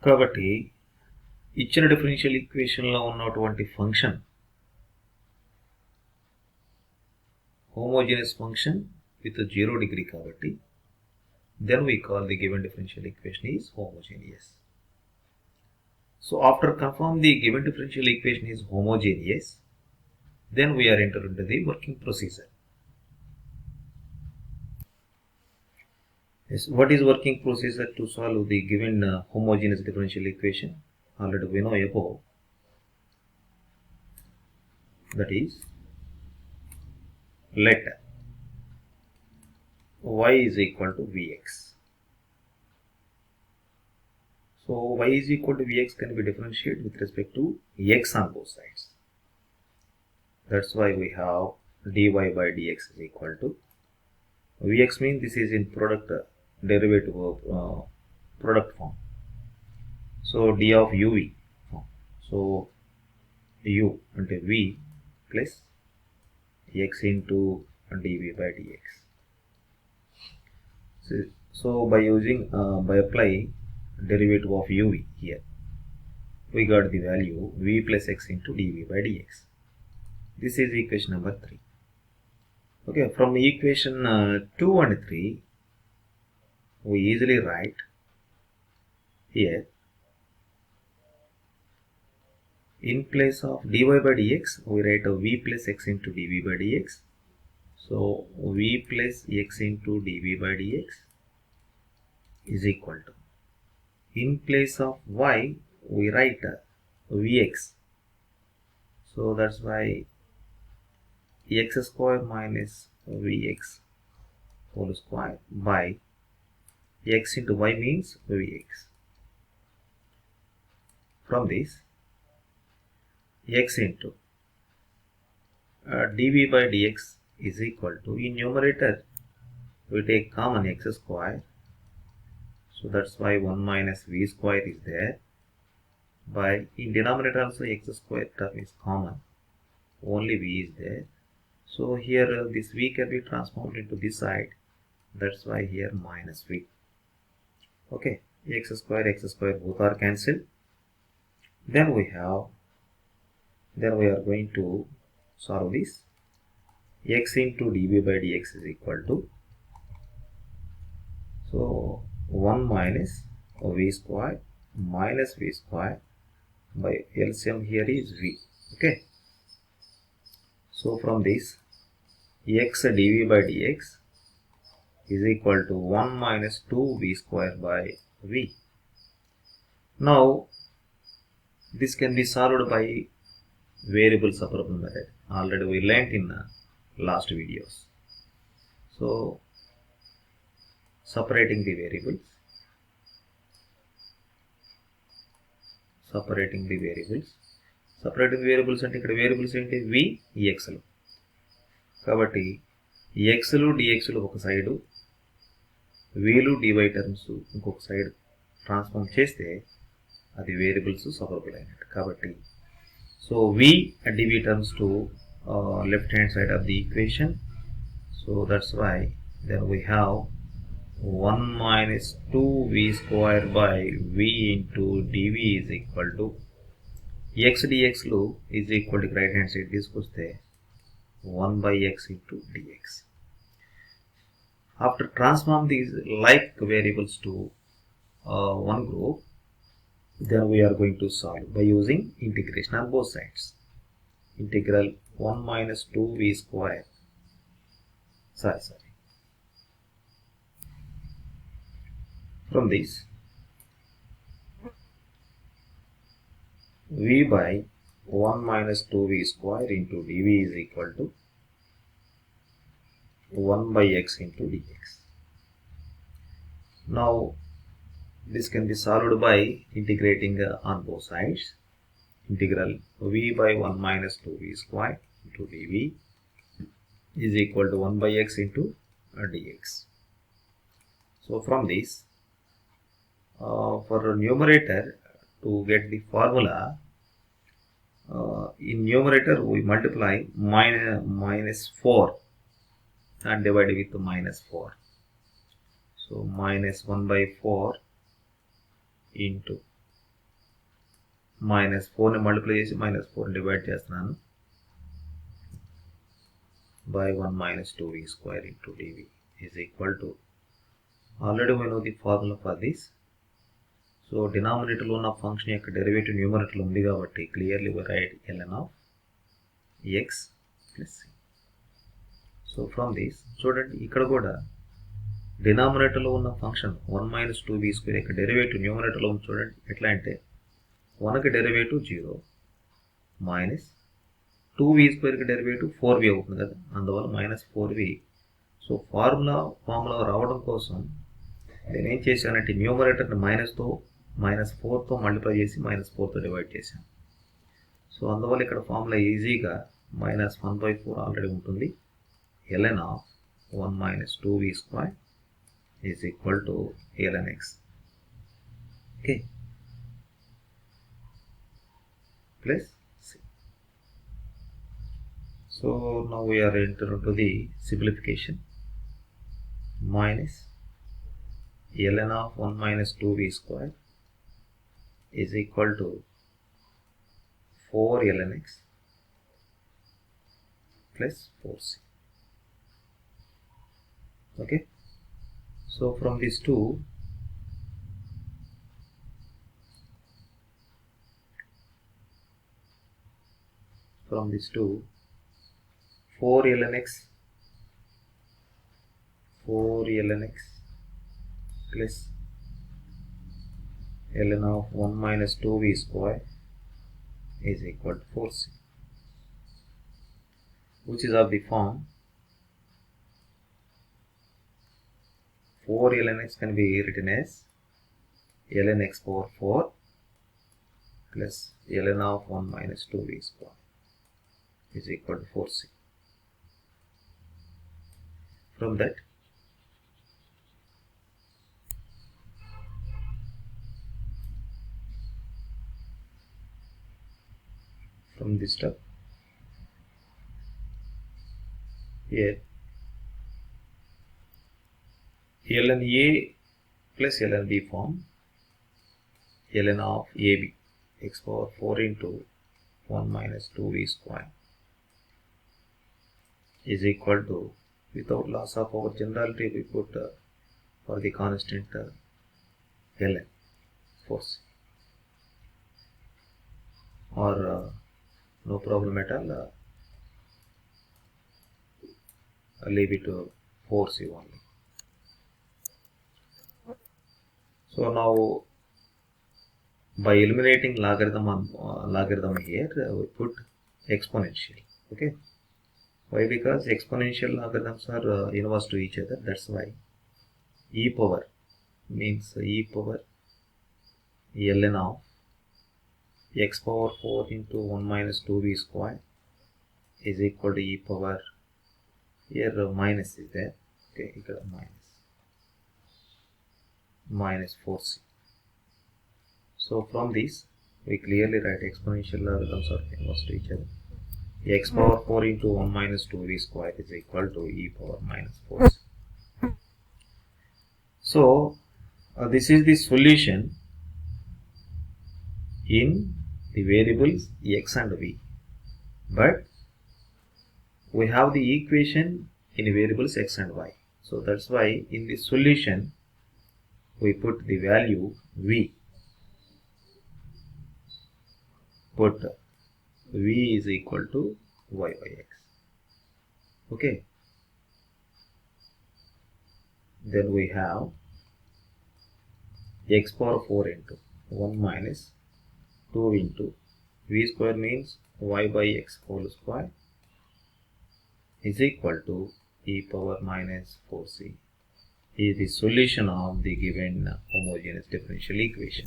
కాబట్టి ఇచ్చిన డిఫరెన్షియల్ ఈక్వేషన్లో ఉన్నటువంటి function homogeneous function with a 0 degree కాబట్టి then we call the given differential equation is homogeneous. So after confirm the given differential equation is homogeneous, then we are enter into the working procedure. Yes, what is working procedure to solve the given homogeneous differential equation? Already we know above. That is, let y is equal to vx. So y is equal to vx can be differentiated with respect to x on both sides. That's why we have dy by dx is equal to vx means this is in product derivative of product form. So d of uv form. So u ante v plus x into dv by dx. So by using by applying derivative of uv here, we got the value v plus x into dv by dx. This is equation number 3. Okay, from equation 2 and 3, we easily write here in place of dy by dx, we write a v plus x into dv by dx. So v plus x into dv by dx is equal to, in place of y, we write vx. So that's why x square minus vx whole square by x into y means vx. From this, x into dv by dx is equal to, in numerator we take common x square, so that's why 1 minus v square is there, by in denominator also x square term is common, only v is there. So here this v can be transformed into this side, that's why here minus v. Okay, x square both are cancelled. Then we are going to solve this. X into dv by dx is equal to, so 1 minus v square minus v square by LCM here is v. Okay, so from this, x dv by dx is equal to 1 minus 2v square by v. Now this can be solved by variable separation method. Already we learnt in last videos. So separating the variables అంటే ఇక్కడ variables ఏంటి, v xలు. కాబట్టి xలు dxలు ఒక side, vలు dy terms ఇంకొక side transform చేస్తే అది variables separable అయినట్టు. కాబట్టి so v and dv terms to left hand side of the equation. So that's why then we have 1 minus 2v square by v into dv is equal to, x dx lu is equal to right hand side తీసుకొస్తే 1 by x into dx. After transform these like variables to one group, then we are going to solve by using integration on both sides. Integral 1 minus 2v square, from this, v by 1 minus 2v square into dv is equal to 1 by x into dx. Now this can be solved by integrating on both sides. Integral v by 1 minus 2v square into dv is equal to 1 by x into dx. So from this, for numerator, to get the formula, in numerator we multiply minus 4 and divide with minus 4. So minus 1 by 4 into -4ని multiply చేసి -4ని divide చేస్తున్నాను by 1 minus 2v square into dv is equal to, already we know the formula for this. So denominator లో ఉన్న function యొక్క derivative numerator ఉంది కాబట్టి clearly we write ln of x plus c. So from this చూడండి ఇక్కడ కూడా డినామినేటర్లో ఉన్న function 1 minus 2v square యొక్క డెరివేటివ్ న్యూమరేటర్లో ఉంది చూడండి. ఎట్లా అంటే 1కి derivative 0 minus 2v స్క్వేర్కి derivative 4v అవుతుంది కదా, అందువల్ల -4v. సో ఫార్ములా రావడం కోసం నేను ఏం చేశానంటే న్యూమరేటర్ని -4తో మల్టిప్లై చేసి -4తో డివైడ్ చేశాను. సో అందువల్ల ఇక్కడ ఫార్ములా ఈజీగా -1/4 ఆల్రెడీ ఉంటుంది. ln of 1 minus 2v square is equal to ln x. Okay. Plus c. So now we are entering into the simplification. Minus ln of 1 minus 2v square is equal to 4 ln x plus 4c. Okay. So from these two, from these two, 4 ln x plus ln of 1 minus 2v square is equal to 4c, which is of the form 4 ln x can be written as ln x power 4 plus ln of 1 minus 2v square is equal to 4c. From that, from this step here, ln a plus ln b form ln of ab x power 4 into 1 minus 2v square is equal to, without loss of our generality we put for the constant ln 4c, or no problem at all, leave it to 4c only. So now by eliminating logarithm here we put exponential. Okay. Why? Because exponential logarithms are inverse to each other. That's why e power means e power ln of x power 4 into 1 minus 2v square is equal to e power, here minus is there. Okay, here minus 4c. So from this we clearly write exponential logarithms are inverse to each other. X power 4 into 1 minus 2v square is equal to e power minus 4c. So this is the solution in the variables x and v, but we have the equation in variables x and y. So that's why in the solution we put the value v, put v is equal to y by x. Okay. Then we have x power 4 into 1 minus 2 into v square means y by x whole square is equal to e power minus 4c is the solution of the given homogeneous differential equation.